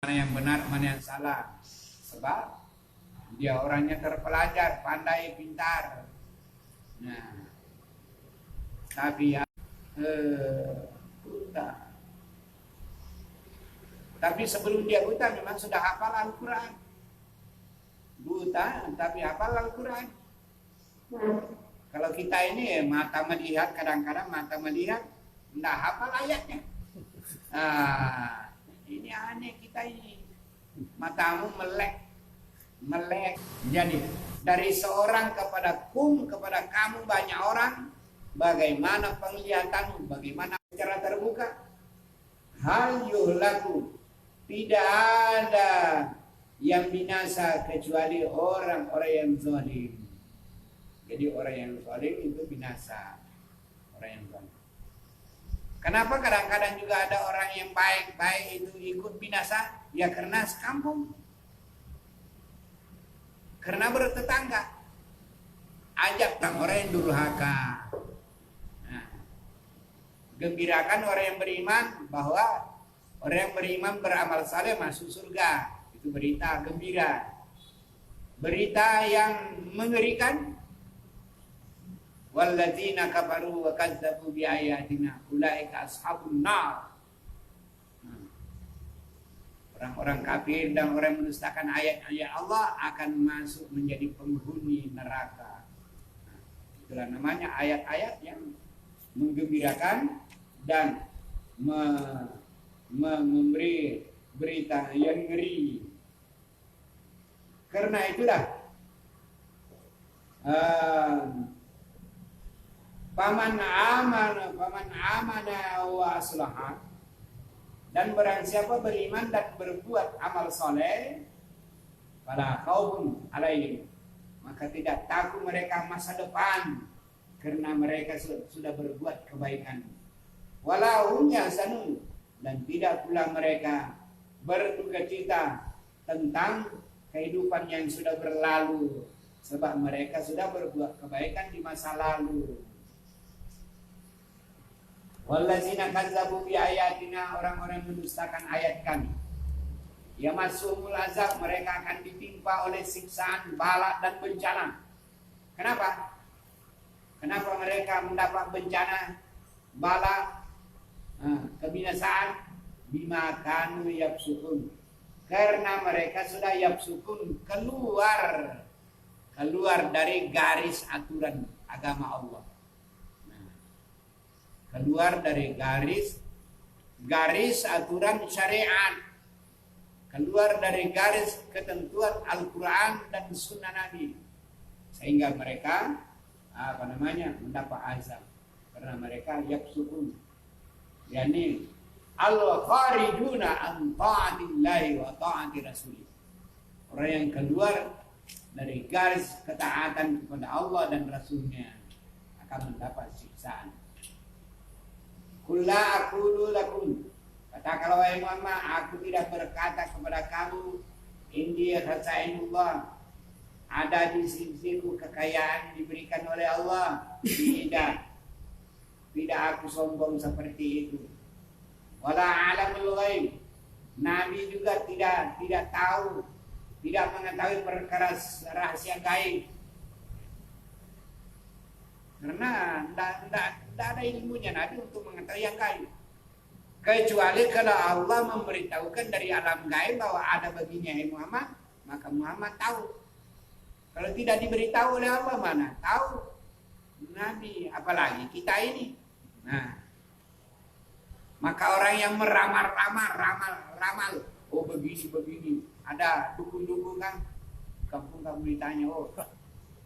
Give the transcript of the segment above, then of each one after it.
mana yang benar, mana yang salah. Sebab dia orangnya terpelajar, pandai, pintar. Nah, tapi buta. Tapi sebelum dia buta memang sudah hafal Al-Quran. Buta, tapi hafal Al-Quran. Kalau kita ini mata melihat, kadang-kadang mata melihat, tidak hafal ayatnya. Ini aneh kita ini. Matamu melek. Jadi dari seorang kepada kepada kamu banyak orang, bagaimana penglihatanmu, bagaimana secara terbuka. Hal yuhlaku, tidak ada yang binasa kecuali orang-orang yang zalim. Jadi orang yang zalim itu binasa. Orang yang zalim. Kenapa kadang-kadang juga ada orang yang baik-baik itu ikut binasa? Ya karena sekampung. Karena bertetangga. Ajak orang yang durhaka. Nah, gembirakan orang yang beriman bahwa orang yang beriman beramal saleh masuk surga. Itu berita gembira. Berita yang mengerikan. Walladzina kafaru wa kazzabu bi ayatina ulaika ashabun nar. Orang-orang kafir dan orang yang mendustakan ayat-ayat Allah akan masuk menjadi penghuni neraka. Itulah namanya ayat-ayat yang menggembirakan dan memberi berita yang ngeri. Karena itulah Paman amana wa aslaha, dan barang siapa beriman dan berbuat amal soleh, fala khaufun alaihim, maka tidak takut mereka masa depan karena mereka sudah berbuat kebaikan. Wala hum yahzanun, dan tidak pula mereka berdukacita tentang kehidupan yang sudah berlalu, sebab mereka sudah berbuat kebaikan di masa lalu. Wallazina kazzabu bi ayatina, orang-orang mendustakan ayat kami. Ya masumul azab, mereka akan ditimpa oleh siksaan, bala dan bencana. Kenapa? Kenapa mereka mendapat bencana, bala, kebinasaan? Bima kanu yafsukun. Karena mereka sudah yafsukun, keluar dari garis aturan agama Allah. Keluar dari garis aturan syariat, keluar dari garis ketentuan Al-Quran dan Sunnah Nabi, sehingga mereka mendapat azab karena mereka yafsukun, yakni al-kharijuna an ta'atillahi wa ta'ati rasulih, orang yang keluar dari garis ketaatan kepada Allah dan Rasulnya akan mendapat siksaan. Kulla aqulu lakum, katakanlah wahai Muhammad, aku tidak berkata kepada kamu indi khazainullah, ada di sisiku kekayaan diberikan oleh Allah. Tidak aku sombong seperti itu. Wala alamul ghaib, Nabi juga tidak tahu, tidak mengetahui perkara rahasia gaib. Karena tidak ada ilmunya Nabi untuk mengetahui yang gaib. Kecuali kalau Allah memberitahukan dari alam gaib bahwa ada baginya Muhammad, maka Muhammad tahu. Kalau tidak diberitahu oleh Allah, mana tahu Nabi, apalagi kita ini. Nah, maka orang yang ramal, oh begini, ada dukun-dukun kan, kampung-kampung ditanya, oh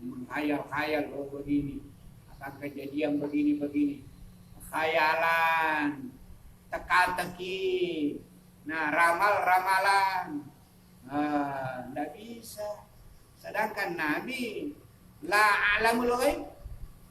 menghayal-hayal, oh begini. Kejadian begini, khayalan, teka-teki, ramalan, tidak bisa. Sedangkan Nabi, la alamul ghaib,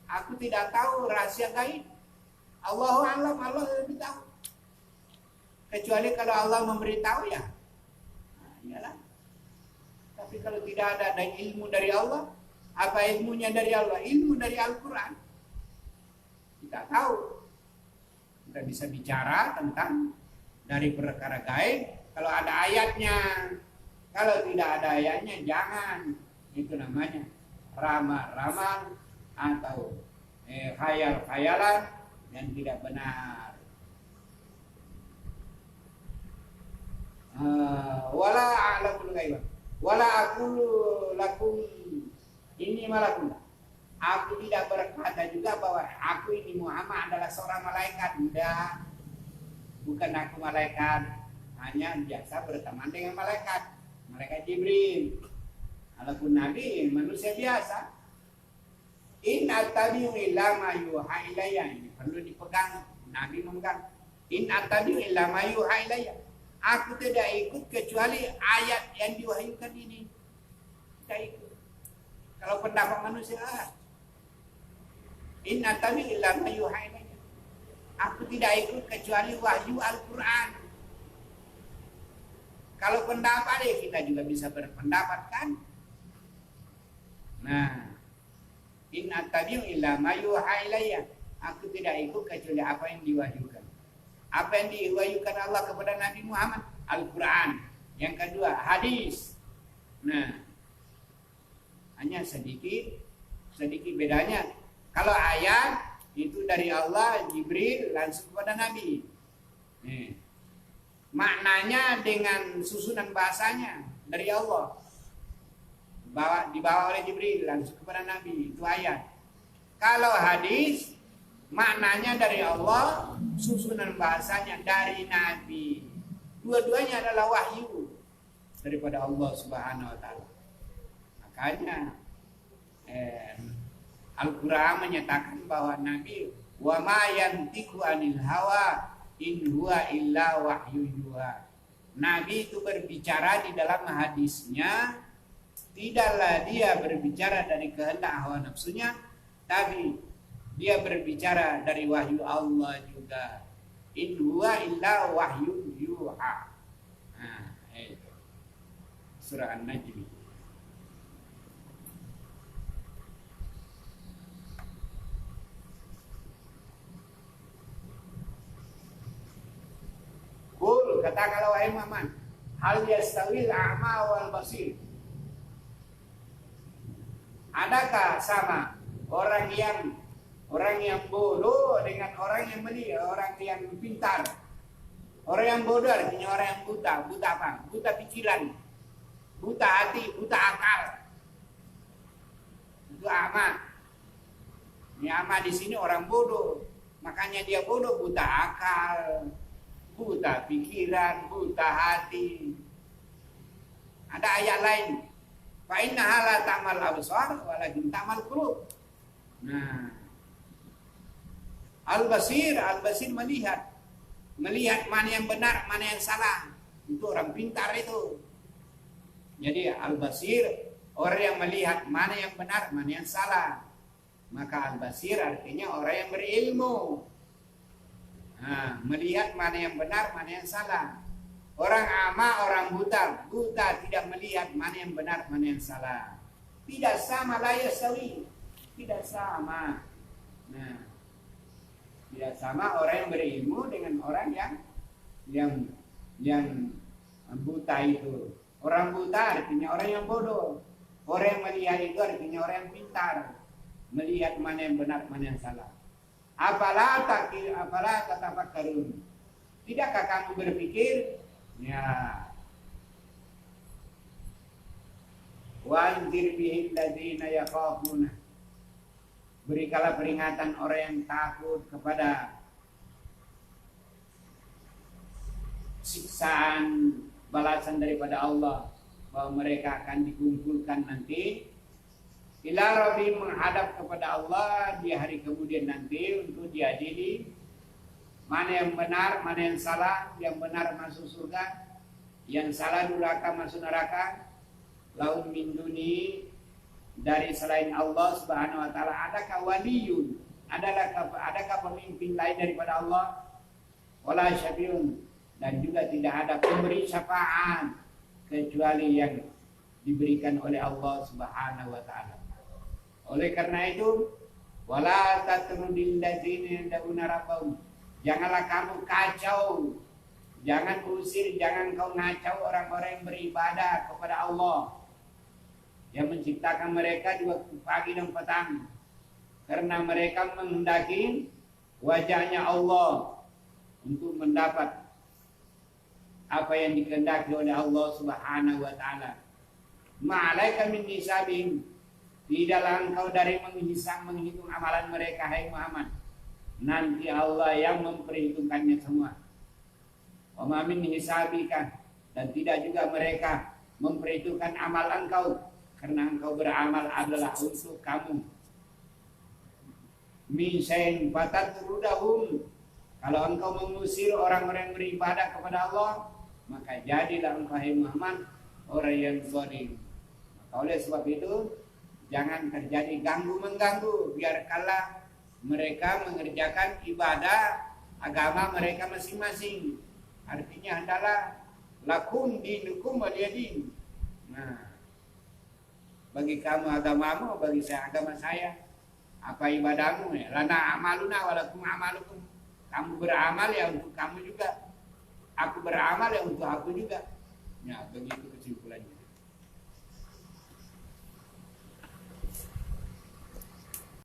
aku tidak tahu rahasia gaib. Allahu a'lam, Allah lebih tahu. Kecuali kalau Allah memberitahu ya, iyalah. Tapi kalau tidak ada ilmu dari Allah, apa ilmunya dari Allah? Ilmu dari Al-Quran. Kita tahu, kita bisa bicara tentang dari perkara gaib Kalau ada ayatnya, kalau tidak ada ayatnya jangan. Itu namanya ramal-ramal atau khayal-khayalan yang tidak benar. Wala a'lamul ghaib. Wala aqulu lakum inni malakun. Aku tidak berkata juga bahwa aku ini Muhammad adalah seorang malaikat. Tidak. Bukan aku malaikat. Hanya biasa berteman dengan malaikat. Malaikat Jibril. Adapun Nabi manusia biasa. In attabi'u illa ma yuha ilayya. Ini perlu dipegang. Nabi memegang. In attabi'u illa ma yuha ilayya. Aku tidak ikut kecuali ayat yang diwahyukan ini. Tidak ikut. Kalau pendapat manusia, in attabi'u illa ma yuha ilayya. Aku tidak ikut kecuali wahyu Al-Quran. Kalau pendapat ya kita juga bisa berpendapat kan? Nah, in attabi'u illa ma yuha ilayya. Aku tidak ikut kecuali apa yang diwahyukan. Apa yang diwahyukan Allah kepada Nabi Muhammad? Al-Quran. Yang kedua, hadis. Nah, hanya sedikit bedanya. Kalau ayat itu dari Allah, Jibril langsung kepada Nabi. Maknanya dengan susunan bahasanya dari Allah. Dibawa oleh Jibril langsung kepada Nabi. Itu ayat. Kalau hadis, maknanya dari Allah, susunan bahasanya dari Nabi. Dua-duanya adalah wahyu daripada Allah Subhanahu wa taala. Makanya Al-Qur'an menyatakan bahwa Nabi wa ma yantiqu anil hawa in huwa illa wahyu yuha. Nabi itu berbicara di dalam hadisnya, tidaklah dia berbicara dari kehendak hawa nafsunya, tapi dia berbicara dari wahyu Allah juga. In huwa illa wahyu yuha. Nah, surah An-Najm. Qul, katakanlah wahai Muhammad, hal yastawil a'ma wal basir. Adakah sama orang yang bodoh dengan orang yang melihat, orang yang pintar? Orang yang bodoh artinya orang yang buta. Buta apa? Buta pikiran, buta hati, buta akal. Itu ama. Ini ama di sini orang bodoh. Makanya dia bodoh, buta akal, buta pikiran, buta hati. Ada ayat lain. Fa innaha la ta'mal absar walakin ta'mal qulub. Nah, Al-Basir melihat mana yang benar, mana yang salah. Itu orang pintar itu. Jadi Al-Basir orang yang melihat mana yang benar, mana yang salah. Maka Al-Basir artinya orang yang berilmu. Nah, melihat mana yang benar, mana yang salah. Orang ama, orang buta tidak melihat mana yang benar, mana yang salah. Tidak sama, la yasawi. Tidak sama. Nah, tidak sama orang yang berilmu dengan orang yang buta itu. Orang buta artinya orang yang bodoh. Orang yang melihat itu artinya orang yang pintar. Melihat mana yang benar, mana yang salah. Apalah tatafakkarun. Tidakkah kamu berpikir? Ya. Wa anzir bihi alladziina yakhafuna. Berikanlah peringatan orang yang takut kepada siksaan balasan daripada Allah, bahwa mereka akan dikumpulkan nanti ila rabbi, menghadap kepada Allah di hari kemudian nanti untuk diadili mana yang benar, mana yang salah. Yang benar masuk surga, yang salah durhaka masuk neraka. Lahum min duni, dari selain Allah Subhanahu wa taala, adakah waliyun, adakah pemimpin lain daripada Allah? Wala syafi'un, dan juga tidak ada pemberi syafaat kecuali yang diberikan oleh Allah Subhanahu wa taala. Oleh karena itu, wala tatrudil ladzina yad'una rabbahum, janganlah kamu kacau Jangan usir, jangan kau ngacau orang-orang yang beribadah kepada Allah, yang menciptakan mereka di waktu pagi dan petang, karena mereka menghendaki wajahnya Allah untuk mendapat apa yang dikehendaki oleh Allah Subhanahu wa taala. Ma'alaika min hisabihim, tidaklah engkau dari menghitung amalan mereka, hai Muhammad. Nanti Allah yang memperhitungkannya semua. Wa ma min hisabika, dan tidak juga mereka memperhitungkan amal engkau, karena engkau beramal adalah untuk kamu. Min syai'in fatadrudahum, kalau engkau mengusir orang-orang yang beribadah kepada Allah, maka jadilah engkau, hai Muhammad, orang yang zalim. Maka oleh sebab itu jangan terjadi ganggu-mengganggu, biarkanlah mereka mengerjakan ibadah agama mereka masing-masing. Artinya adalah lakum dinukum waliyadin. Nah, bagi kamu agamamu, bagi saya agama saya. Apa ibadahmu ya? Lana amaluna walakum amalukum. Kamu beramal ya untuk kamu juga. Aku beramal ya untuk aku juga. Ya, begitu kesimpulannya.